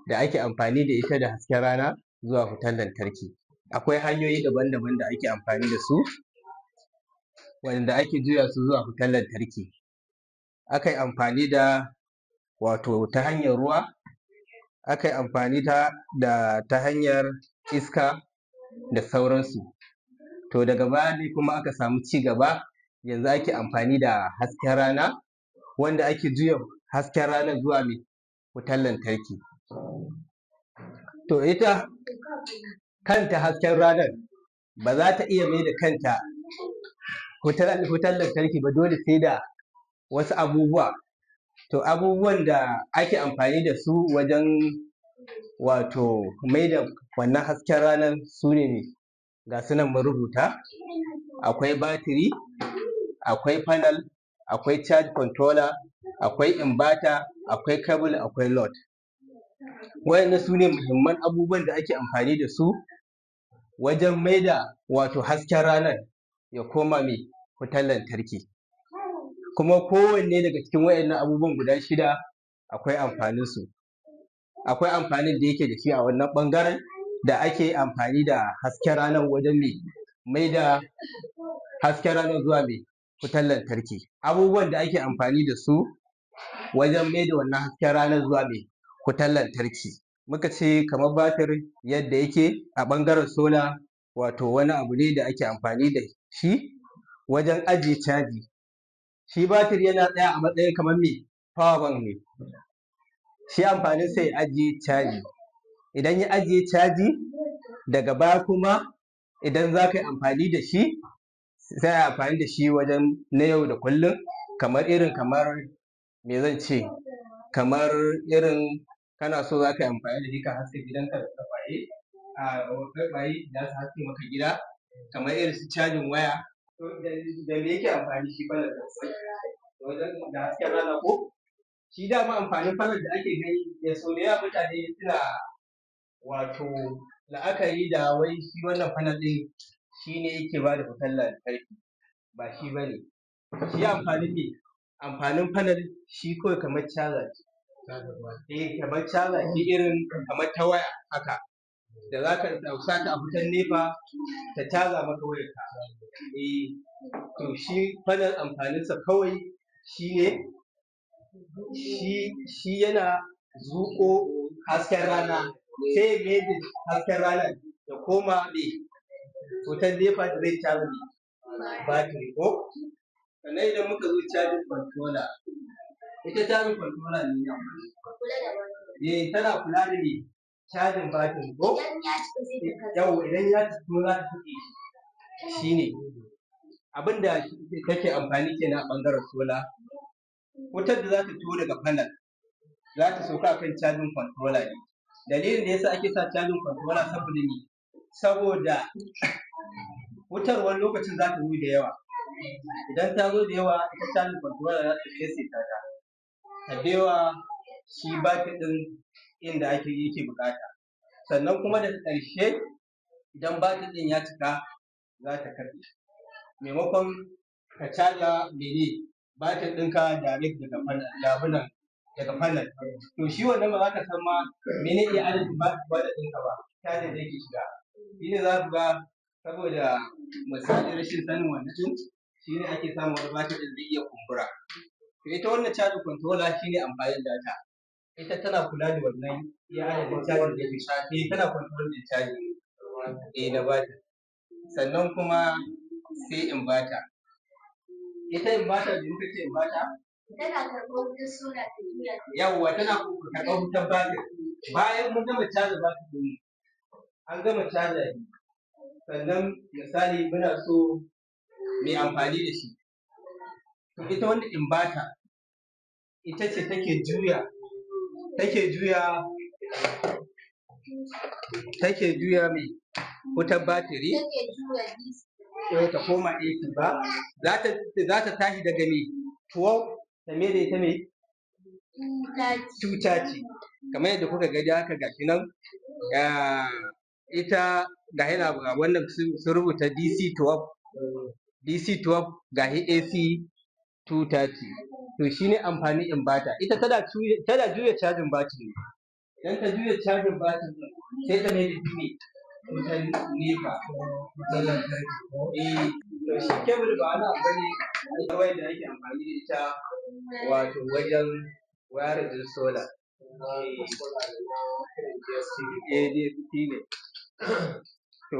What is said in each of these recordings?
da ake amfani da ita da hasken rana zuwa wutar lantarki. Akwai hanyoyi daban-daban da ake amfani da su wanda ake juya su zuwa wutar lantarki. Akan yi amfani da wato ta hanyar ruwa, akan yi amfani ta hanyar iska da sauransu. To daga baya ne kuma aka samu cigaba, yanzu ake amfani da hasken rana wanda ake juya hasken ranar zuwa me? Wutar lantarki. To ita kanta hasken ranar ba za ta iya mai da kanta wutar lantarki ba, dole sai da wasu abubuwa. To abubuwan da ake amfani da su wajen wato mai da wannan hasken ranar su ne me? Ga su nan mun rubuta: akwai batiri, akwai panel, akwai charge controller, akwai inverter, akwai cable, akwai load. Waɗannan su ne muhimman abubuwan da ake amfani da su wajen mai da wato hasken ranar ya koma me? Wutar lantarki. Kuma kowanne daga cikin waɗannan abubuwan guda shida akwai amfaninsu. Akwai amfanin da yake da shi a wannan ɓangaren da ake amfani da hasken ranar wajen me? Mai da hasken ranar zuwa me? Wutar lantarki. Abubuwan da ake amfani da su wajen mai da wannan hasken ranar zuwa me? Wutar lantarki. Muka ce kamar batir yadda yake a ɓangaren solar, wato wani abu ne da ake amfani da shi wajen ajiye caji. Shi batir yana tsaya a matsayin kamar me? Power bank ne. Shi amfaninsa ya ajiye caji. Idan ya ajiye caji, daga baya kuma idan za ka yi amfani da shi, sai a yi amfani da shi wajen na yau da kullum, kamar me zan ce? Kamar irin kana so za ka yi amfani da shi ka haska gidanka da ƙwayaye za su haske maka gida, kamar irin su cajin waya. To da me yake amfani shi fanal ɗin? Da hasken rana ko? Shi dama amfanin fanal da ake gani, sau da yawa mutane suna wato la'akari da wai shi wannan fanal ɗin shi ne yake ba da wutar lantarki. Ba shi ba ne. Shi amfanin me? Amfanin fanal shi kawai kamar caja ce. Kamar caja ce irin kamar ta waya haka, da za ka sa ta a wutar NEPA ta caja maka wayarka. To shi fanal amfaninsa kawai shi ne, shi yana zuƙo hasken rana, sai ya mai da hasken ranar ya koma me? Wutar NEPA da zai caja me? Batiri ko? Sannan idan muka zo charging controller, ita charging controller tana kula da me? Cajin batiri ko? Yawwa, idan ya cika kuma za ta katse shi. Shi ne abin da take amfani kenan a ɓangaren solar. Wutar da za ta taho daga fanal za ta sauka a kan charging controller ne. Dalilin da ya sa ake sa charging controller saboda me? Saboda wutar wani lokacin za ta zo da yawa. Idan ta zo da yawa, ita charging controller za ta saisaita ta, ta bai wa shi batir ɗin inda yake buƙata. Sannan kuma daga ƙarshe idan batir ɗin ya cika, za ta katse. Maimakon ka caja mene? Batir ɗinka direct daga fanal. To shi wannan ba za ka san ma mene ne adadin batir ɗinka ba, cajin da yake shiga. Shi ne za ku ga saboda misali rashin sanin wannan ɗin, shi ne ake samun wani batir ɗin zai iya kumbura. To ita wannan charging controller shi ne amfanin nata. Ita tana kula da wannan iya adadin cajin da yake shiga. Tana control ɗin caji na batir. Sannan kuma sai inverter. Ita inverter, me muka ce inverter? Tana karɓar wutar solar ta juya ta. Yawwa, tana karɓar wutar batir. Bayan mun gama caja batir ɗinmu, an gama caja shi, sannan misali muna so mu yi amfani da shi. To ita wannan inverter ita ce take juya me? Wutar batiri ta koma AC ba. Za ta tashi daga me? 12 ta mai da ita me? 230. Kamar yadda kuka gani haka ga shi nan, ita ga shi nan wannan sun rubuta DC 12 ga shi AC 230. To shi ne amfanin inverter. Ita tana juya cajin batir ne. dan ka juya cajin batir din sai ka mai da shi ne wutan nefa wutan lantarki. To shi kebul ba wani abu bane kawai da ake amfani da ita wato wajen wayarin din sola. DSP ne. To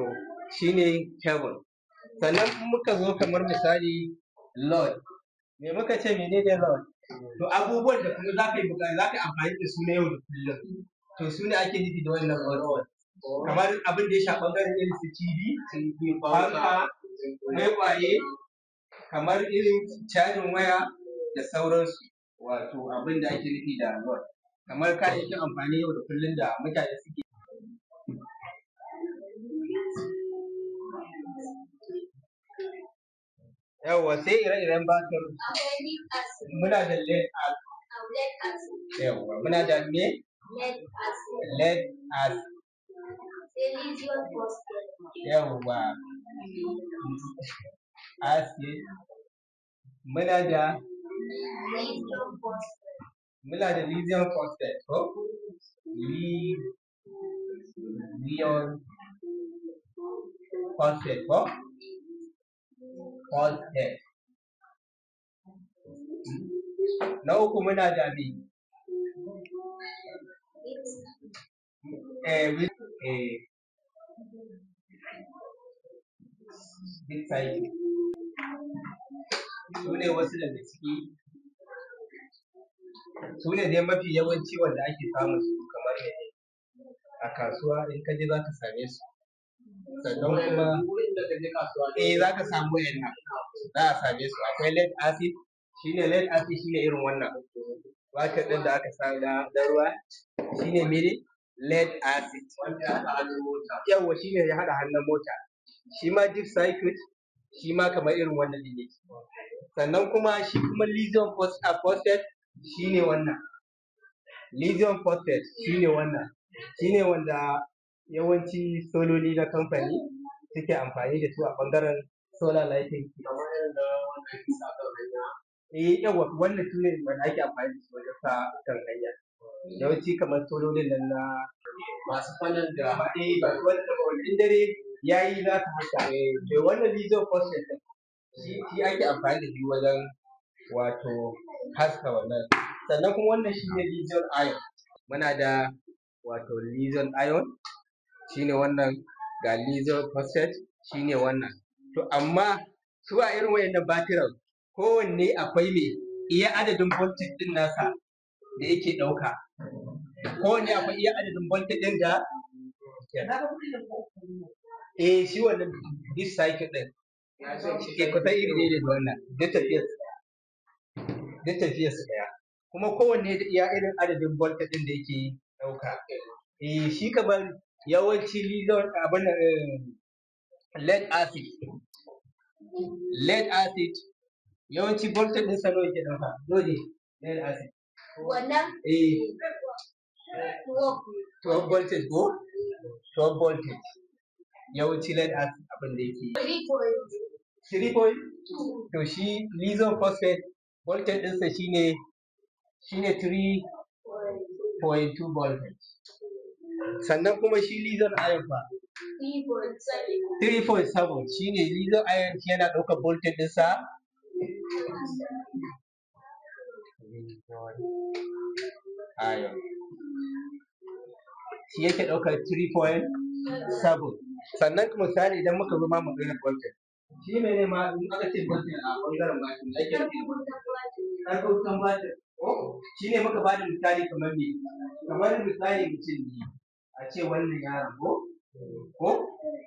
shi ne kebul. Sannan in muka zo kamar misali load, me muka ce menene load? To abubuwan da kuma za ka yi amfani da su na yau da kullum, to su ne ake nufi da wannan load. Kamar abin da ya shafi ɓangaren irin su TV, fanka, kwaikwaye, kamar irin cajin waya da sauransu, wato abin da ake nufi da load. Kamar kayayyakin amfani yau da kullum da mutane suke. Yawwa sai ire-iren batir. Muna da lead acid. Yawwa muna da me? Lead acid. Yawwa acid. Muna da lithium phosphate ko? Lithium phosphate ko? Phosphate. Na uku muna da me? Su ne wasu daga ciki, su ne dai mafi yawanci wanda ake samun su kamar yadda a kasuwa in ka je za ka same su. Sannan kuma za ka samu waɗannan, za a same su. Akwai lead acid, lead acid shine irin wannan batir ɗin da aka sa na ruwa, shine mene? Lead acid. Yawwa shine ya haɗa hannun mota. Shi ma deep circuit, shi ma kamar irin wannan ɗin yake. Sannan kuma shi kuma lithium phosphate shine wannan. Lithium phosphate shine wannan. Shine wanda yawanci sololi na kamfani suke amfani da su a ɓangaren solar lighting. Yawwa wannan su ne wanda ake amfani da su wajen sa kan hanya. Yawanci kamar sololin nan na masu fannin da in dare ya yi za ka haska. To wannan lithium phosphate shi ake amfani da shi wajen wato haska wannan. Sannan kuma wannan shi ne lithium ion. Muna da wato lithium ion, shine wannan, ga lithium phosphate shine wannan. To amma su a irin waɗannan batiran kowanne akwai me iya adadin voltage ɗin nasa da yake ɗauka. Kowanne akwai iya adadin voltage ɗin da shi wannan deep circuit ɗin kusan iri ne da wannan, duk tafiyar su ɗaya. Kuma kowanne da iya irin adadin voltage ɗin da yake ɗauka. Shi kamar yawanci lead acid yawanci voltage ɗinsa nawa yake ɗauka? Lead acid. Wannan? 12 voltage ko? 12 voltage. Yawanci lead acid abin da yake yi. 3.2. To shi lithium phosphate voltage ɗinsa shine 3.2 voltage. Sannan kuma shi lithium ion fa? 3.7. Shine lithium ion yana ɗaukar voltage ɗinsa shi yake ɗaukar 3.7. Sannan misali idan muka zo ma maganar voltage, shi mene ma in aka ce voltage a ɓangaren batir da ake nufi? Ƙarfin wutan batir ko? Shi ne muka bada misali kamar me? Kamar misali mutum ne, a ce wannan yaron ko?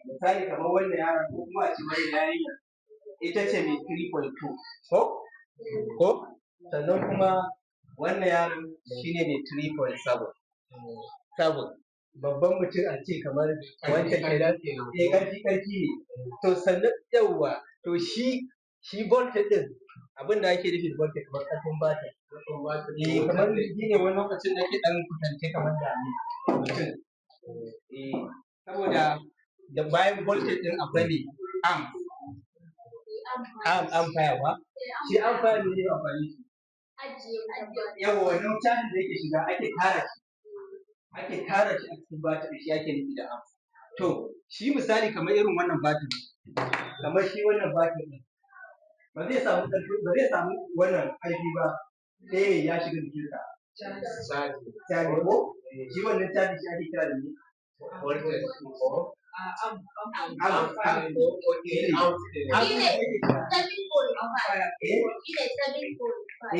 Misali kamar wannan yaron ko kuma a ce wannan yarinyar ita ce mai 3.2 ko? Sannan kuma wannan yaron shi ne mai 3.7. Babban mutum a ce kamar wancan kenan, ƙarfi ne. To sannan yawwa, to shi voltage ɗin abin da ake nufi da voltage kamar ƙarfin batir. Kamar shi ne wani lokacin da ake ɗan kwatance kamar da mutum. Saboda da bayan voltage ɗin akwai me? Ampere ba? Shi ampere ne amfani shi. Yawwa wannan cajin da yake shiga ake tara shi. ake tara shi a cikin batir shi ake nufi da amp. To shi misali kamar irin wannan batir, kamar shi wannan batir ɗin ba zai samu ƙarfi, ba zai samu wannan ƙarfi ba sai ya shiga jikinsa. Caji ko shi wannan caji shi ake kira da ni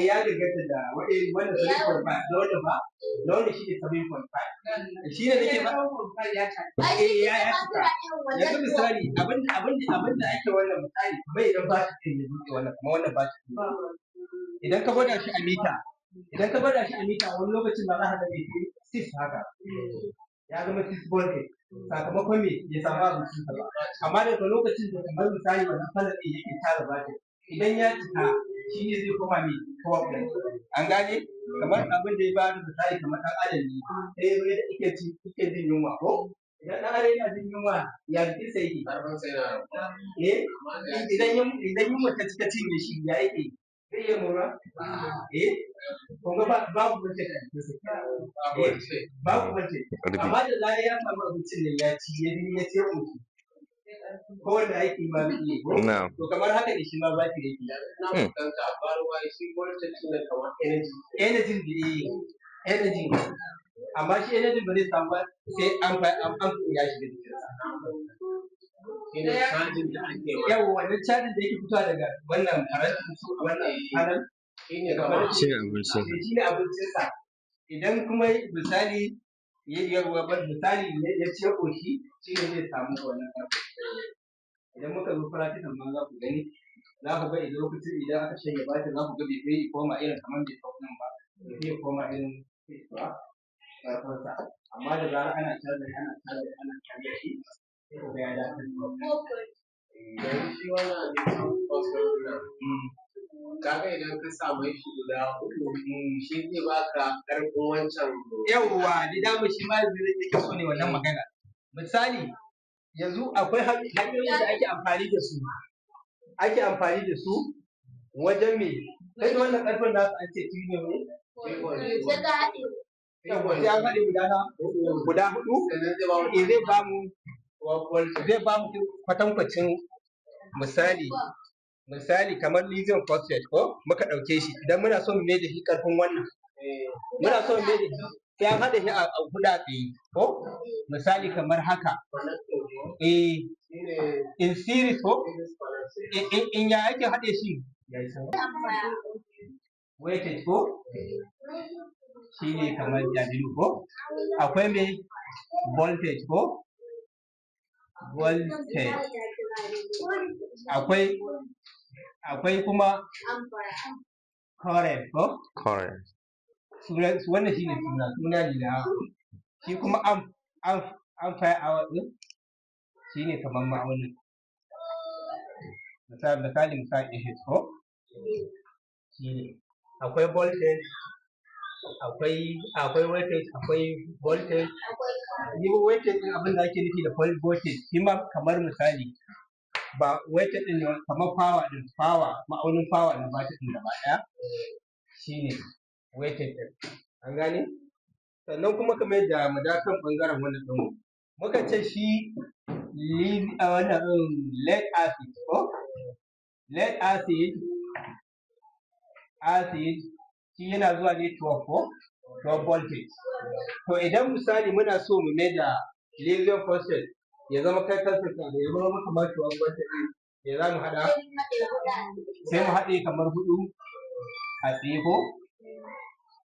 ya danganta da wanda 7.5 da wanda ba da wanda shi ne 7.5 shi ne nake ba ya cika. Yanzu misali abinda ake wannan misali kamar idan ba shi ne buɗe wannan kuma wannan ba shi idan ka gwada shi a mita wani lokacin ba za ka ga 6 haka ya zama 6 voltage sakamakon me ya samu abincin sa ba, amma daga lokacin da kamar misali wannan fannin ɗin yake tara batir idan ya cika shi ne zai koma mai problem. An gane kamar abin da ya ba da misali kamar ɗan adam ne sai ya zo yake jin yunwa ko idan ɗan adam yana jin yunwa ya jikin sa yake idan yunwa ta cika cinye shi ya yake zai iya mura kuma babu wacce ta babu wacce amma da zarar ya samu abincin da ya ci ya ce mutu ko wanda aiki ma zai yi ko to kamar haka ne shi ma ba ki da yake energy amma shi energy ba zai samu ba sai an ya shiga jikinsa. Yawa wannan cajin da yake fitowa daga wannan wannan panel shi ne abincinsa. Idan kuma misali ya ci ya ƙoshi shi ne zai samu wannan ƙarfi. Idan muka zo practical ma za ku gani za ku ga idan aka shanye batir za ku ga bai kai koma irin kamar bai kau nan ba bai koma irin ƙarfinsa, amma da zarar ana caja shi sai ku ga ya dace. Shi wannan kaga idan ka samu shi guda uku shi zai baka ƙarfin wancan. Yawwa da dama shi ma zai so ne wannan magana. Misali yanzu akwai hanyoyin da ake amfani da su wajen me kai da wannan ƙarfin nasu an ce shi ne sai an haɗe guda huɗu zai ba mu kwatankwacin misali kamar lithium phosphate ko muka ɗauke shi idan muna so mu mai da shi ƙarfin wannan muna so mu mai da shi sai an haɗa shi a guda tsaye ko misali kamar haka in series ko in ya ake haɗe shi weighted ko shi ne kamar jabiru ko akwai mai voltage ko voltage akwai kuma current ko wannan shi ne suna ne na shi kuma ampere hour ɗin shi ne kamar ma'aunin misali AH ko shi ne akwai voltage akwai voltage akwai voltage yi voltage ɗin abin da ake nufi da voltage shi ma kamar misali ba voltage ɗin kamar power ma'aunin power na batir ɗin gaba ɗaya shi ne voltage ɗin. An gane sannan kuma kamar yadda mu da kan ɓangaren wannan ɗin muka ce shi wannan lead acid ko lead acid shi yana zuwa ne 12 ko 12 voltage. To idan misali muna so mu mai da lithium phosphate ya zama kai kansa ya zama kamar 12 voltage ya za mu haɗa sai mu haɗe kamar 4 a tsaye ko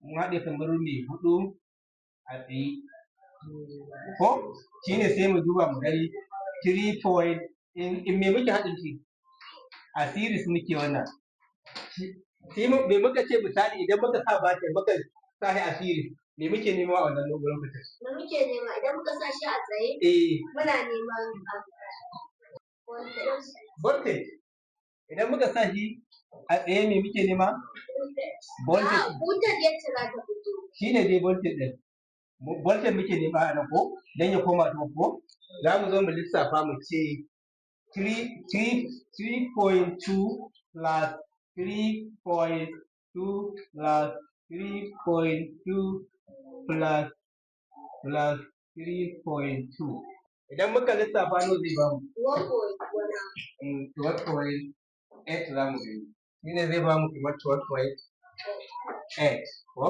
mun haɗe kamar mai 4 a tsaye ko shi ne sai mu duba mu gani 3 point in me muke haɗin shi a series muke wannan sai me muka ce misali idan muka sa batir muka sa shi a series me muke nema a wannan lokacin? Me muke nema idan muka sa shi a tsaye? Muna neman voltage. Idan muka sa shi a tsaye me muke nema? Voltage. Voltage yadda za ta fito. Shi ne dai voltage ɗin. Voltage muke nema a nan ko don ya koma to ko za mu zo mu lissafa mu ce 3.2 plus 3.2 plus 3.2 plus plus 3.2. Idan muka lissafa nawa zai bamu? 12.8 za mu gani. Shi ne zai bamu kamar 12.8 ko?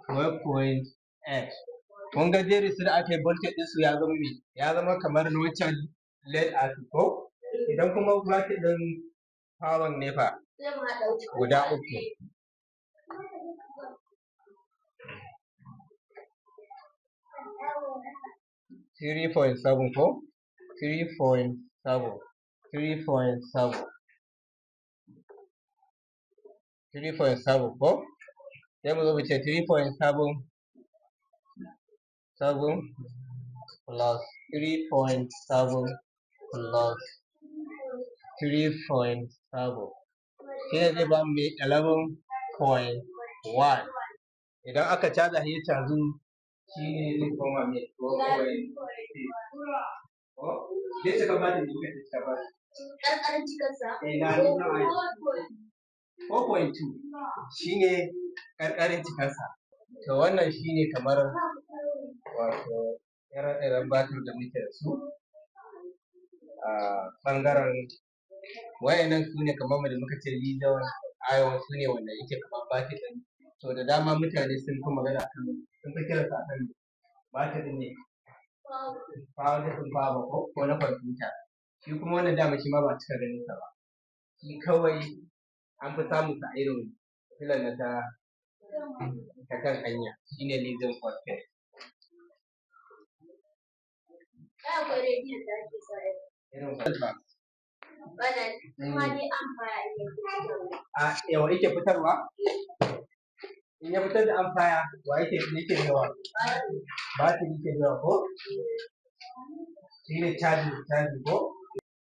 12.8. Kun ga jerin su da aka yi voltage ɗinsu ya zama me? Ya zama kamar na wancan lead acid ko? Idan kuma bracket ɗin power ne fa? Guda uku. Three point seven ko? 3.7 ko? Sai mu zo mu ce 3.7 plus 3.7 plus 3.7 shi ne zai ba mu 11.1. Idan aka caza shi ya cazu shi ne zai koma mai 12.6. Zai cika ba da duka ta ba. Ƙarƙarin cikarsa. 4.2 shi ne ƙarƙarin cikarsa. To wannan shi ne kamar wato ire-iren batir da muke da su a ɓangaren wayannan su ne kamar da muka ce lithium ion su ne wanda yake kamar batir ɗin. To da dama mutane sun fi magana akan sun fi kiransa akan batir ɗin ne power ko na kwamfuta. Shi kuma wannan dama shi ma ba cika ganin sa ba. Shi kawai an fi samun sa a irin filan na ta kan hanya shi ne lithium phosphate. Akwai rediyon da ake sa Irin phosphate. Wannan kuma dai amfani a yawa yake fitarwa? In ya fitar da amfaya wa yake yawa? Batir yake yawa ko? Shi ne caji ko?